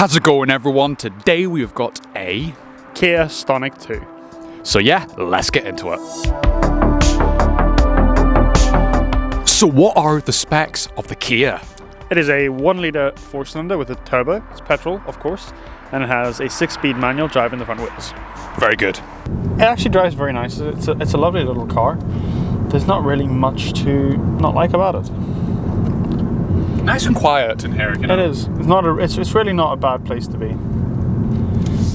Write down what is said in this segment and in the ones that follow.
How's it going, everyone? Today we've got a Kia Stonic 2. So yeah, let's get into it. So what are the specs of the Kia? It is a 1-litre 4-cylinder with a turbo. It's petrol, of course, and it has a 6-speed manual driving the front wheels. Very good. It actually drives very nice. It's a lovely little car. There's not really much to not like about it. Nice and quiet in here, you know? It is. It's really not a bad place to be.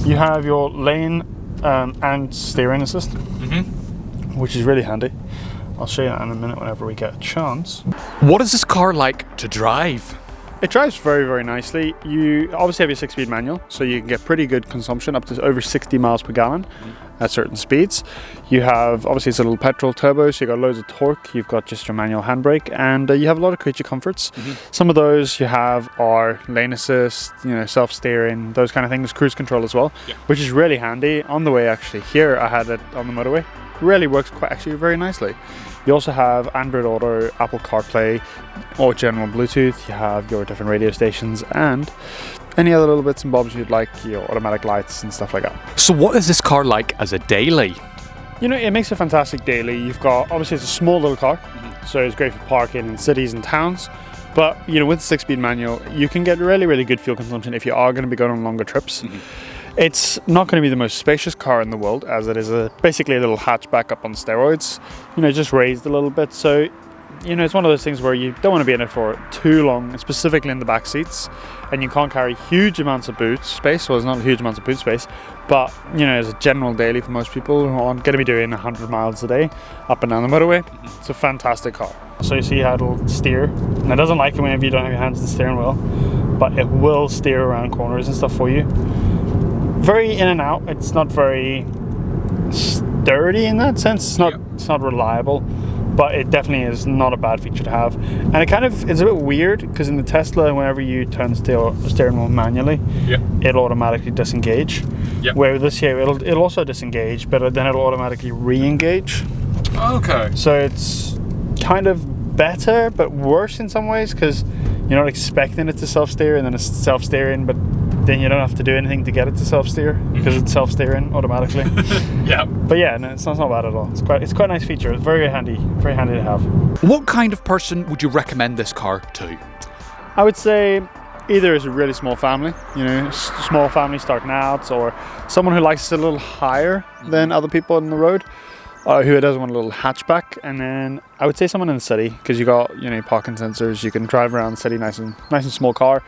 You have your lane and steering assist, which is really handy. I'll show you that in a minute whenever we get a chance. What is this car like to drive? It drives very, very nicely. You obviously have your 6-speed manual, so you can get pretty good consumption, up to over 60 miles per gallon at certain speeds. You have, obviously it's a little petrol turbo, so you've got loads of torque. You've got just your manual handbrake, and you have a lot of creature comforts. Some of those you have are lane assist, self-steering, those kind of things, cruise control as well, which is really handy. On the way actually here, I had it on the motorway. Really works actually very nicely. You also have Android Auto, Apple CarPlay, or general Bluetooth. You have your different radio stations and any other little bits and bobs you'd like, your automatic lights and stuff like that. So what is this car like as a daily? It makes a fantastic daily. You've got, obviously it's a small little car, so it's great for parking in cities and towns. But with the 6-speed manual, you can get really, really good fuel consumption if you are going to be going on longer trips. It's not going to be the most spacious car in the world, as it is basically a little hatchback up on steroids, just raised a little bit. So, it's one of those things where you don't want to be in it for too long, specifically in the back seats, and you can't carry huge amounts of boot space. Well, there's not huge amounts of boot space, but, as a general daily for most people who are going to be doing 100 miles a day up and down the motorway, it's a fantastic car. So you see how it'll steer, and it doesn't like it whenever you don't have your hands on the steering wheel, but it will steer around corners and stuff for you. Very in and out. It's not very sturdy in that sense. It's not reliable, but it definitely is not a bad feature to have. And it's a bit weird because in the Tesla, whenever you turn the steering wheel manually, it'll automatically disengage. Where with this here, it'll also disengage, but then it'll automatically re-engage. Okay. So it's kind of better, but worse in some ways, because you're not expecting it to self-steer, and then it's self-steering, but then you don't have to do anything to get it to self-steer because it's self-steering automatically. But yeah, no, it's not bad at all. It's quite a nice feature. It's very handy to have. What kind of person would you recommend this car to? I would say either as a really small family, small family starting out, or someone who likes it a little higher than other people on the road, who doesn't want a little hatchback. And then I would say someone in the city, because you got parking sensors, you can drive around the city nice and small car.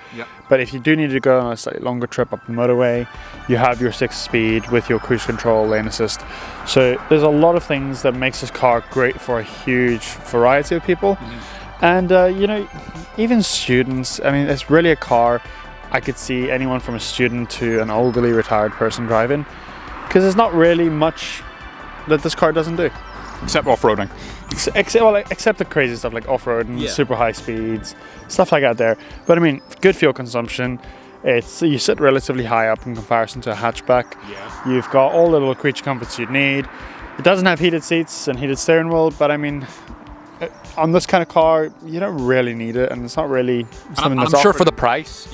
But if you do need to go on a slightly longer trip up the motorway, you have your 6-speed with your cruise control, lane assist. So there's a lot of things that makes this car great for a huge variety of people. And even students. I mean, it's really a car I could see anyone from a student to an elderly retired person driving, because there's not really much that this car doesn't do. Except off-roading. Except the crazy stuff like off-roading, super high speeds, stuff like that there. But I mean, good fuel consumption. You sit relatively high up in comparison to a hatchback. You've got all the little creature comforts you'd need. It doesn't have heated seats and heated steering wheel, but I mean, on this kind of car, you don't really need it, and it's not really something that's I'm sure offered. for the price,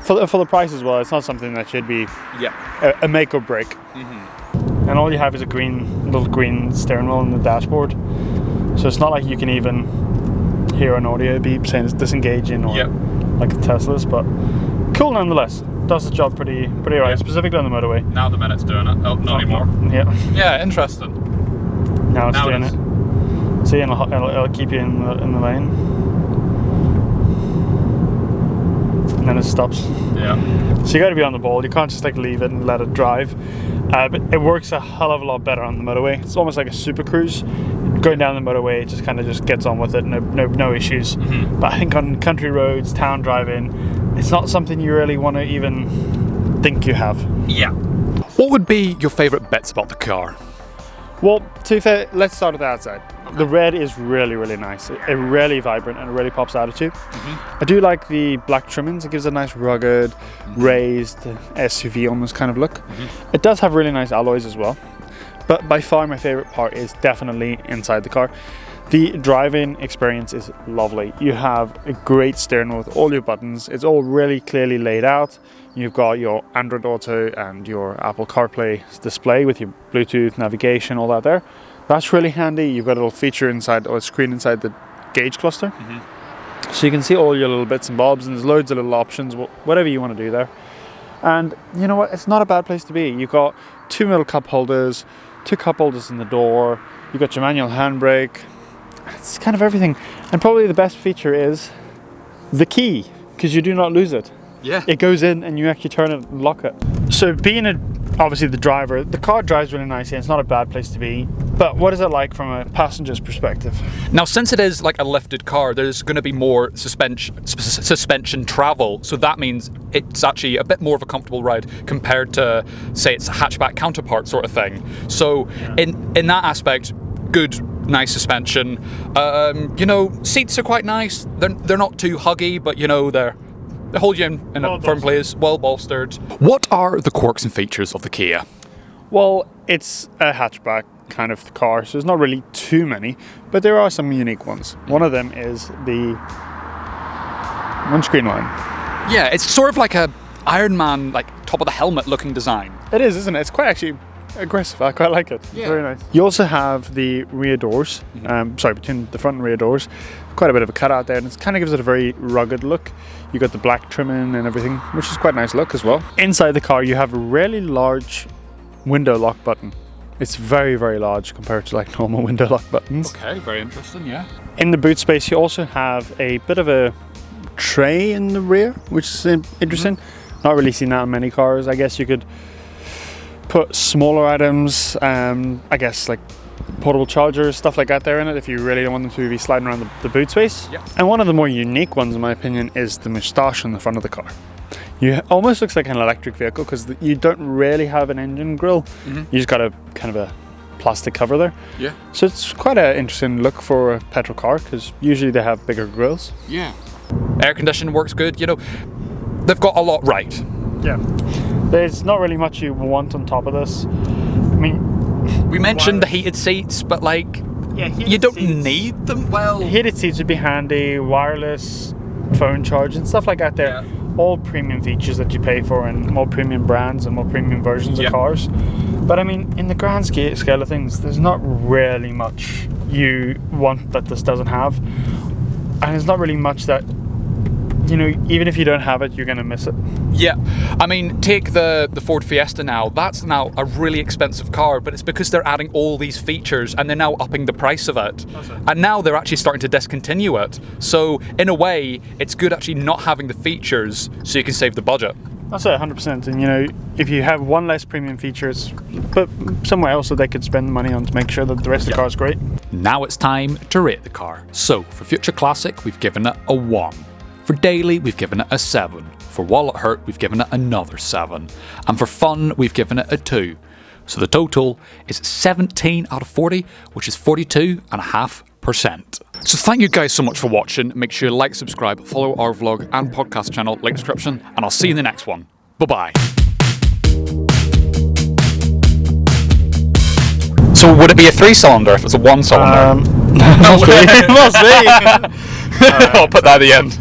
for the price as well, it's not something that should be a make or break. And all you have is a little green steering wheel on the dashboard, so it's not like you can even hear an audio beep saying it's disengaging or like the Teslas, but cool nonetheless. Does the job pretty right, specifically on the motorway. Now the minute's doing it. Oh, not anymore. Yeah, interesting. Now it's doing it. See, it'll keep you in the lane, and then it stops. So you got to be on the ball. You can't just leave it and let it drive. But it works a hell of a lot better on the motorway. It's almost like a super cruise. Going down the motorway, it just gets on with it. No issues. But I think on country roads, town driving, it's not something you really want to even think you have. What would be your favourite bits about the car? Well, to be fair, let's start at the outside. The red is really, really nice. It's really vibrant and it really pops out at you. I do like the black trimmings. It gives a nice rugged, raised SUV almost kind of look. It does have really nice alloys as well. But by far my favourite part is definitely inside the car. The driving experience is lovely. You have a great steering wheel with all your buttons. It's all really clearly laid out. You've got your Android Auto and your Apple CarPlay display with your Bluetooth navigation, all that there. That's really handy. You've got a little feature inside, or a screen inside the gauge cluster. So you can see all your little bits and bobs, and there's loads of little options, whatever you want to do there. And you know what? It's not a bad place to be. You've got 2 middle cup holders, 2 cup holders in the door. You've got your manual handbrake. It's kind of everything. And probably the best feature is the key, because you do not lose it. Yeah. It goes in and you actually turn it and lock it. So being obviously the driver, the car drives really nicely. It's not a bad place to be. But what is it like from a passenger's perspective? Now, since it is like a lifted car, there's going to be more suspension travel. So that means it's actually a bit more of a comfortable ride compared to, say, its a hatchback counterpart sort of thing. So in that aspect, good, nice suspension. You know, seats are quite nice. They're not too huggy, but you know, they hold you in a firm place, well bolstered. What are the quirks and features of the Kia? Well, it's a hatchback kind of car, so there's not really too many, but there are some unique ones. One of them is the windscreen line. Yeah, it's sort of like a Iron Man, like top of the helmet looking design. It is, isn't it? It's quite actually aggressive. I quite like it. Yeah. Very nice. You also have the rear doors, between the front and rear doors, quite a bit of a cutout there, and it kind of gives it a very rugged look. You got the black trimming and everything, which is quite a nice look as well. Inside the car, you have a really large window lock button. It's very, very large compared to like normal window lock buttons. Okay, very interesting, yeah. In the boot space, you also have a bit of a tray in the rear, which is interesting. Not really seen that in many cars. I guess you could put smaller items, I guess like portable chargers, stuff like that there in it if you really don't want them to be sliding around the boot space. Yeah. And one of the more unique ones in my opinion is the mustache on the front of the car. Almost looks like an electric vehicle because you don't really have an engine grille. You just got a kind of a plastic cover there. Yeah. So it's quite an interesting look for a petrol car because usually they have bigger grills. Yeah. Air conditioning works good, you know. They've got a lot right. Yeah. There's not really much you want on top of this. I mean, we mentioned the heated seats, but like, you don't need them. Well, heated seats would be handy, wireless phone charge and stuff like that there. Yeah. All premium features that you pay for and more premium brands and more premium versions of cars. But I mean, in the grand scale of things, there's not really much you want that this doesn't have. And there's not really much that, you know, even if you don't have it, you're going to miss it. Yeah, I mean, take the Ford Fiesta now. That's now a really expensive car, but it's because they're adding all these features and they're now upping the price of it. And now they're actually starting to discontinue it. So in a way, it's good actually not having the features so you can save the budget. That's it, 100%. And you know, if you have one less premium features, but somewhere else that they could spend the money on to make sure that the rest of the car is great. Now it's time to rate the car. So for Future Classic, we've given it a 1. For daily, we've given it a 7. For Wallet Hurt, we've given it another 7. And for fun, we've given it a 2. So the total is 17 out of 40, which is 42.5%. So thank you guys so much for watching. Make sure you like, subscribe, follow our vlog and podcast channel, link description, and I'll see you in the next one. Bye-bye. So would it be a 3-cylinder if it's a 1-cylinder? Must be. I'll put that at the end.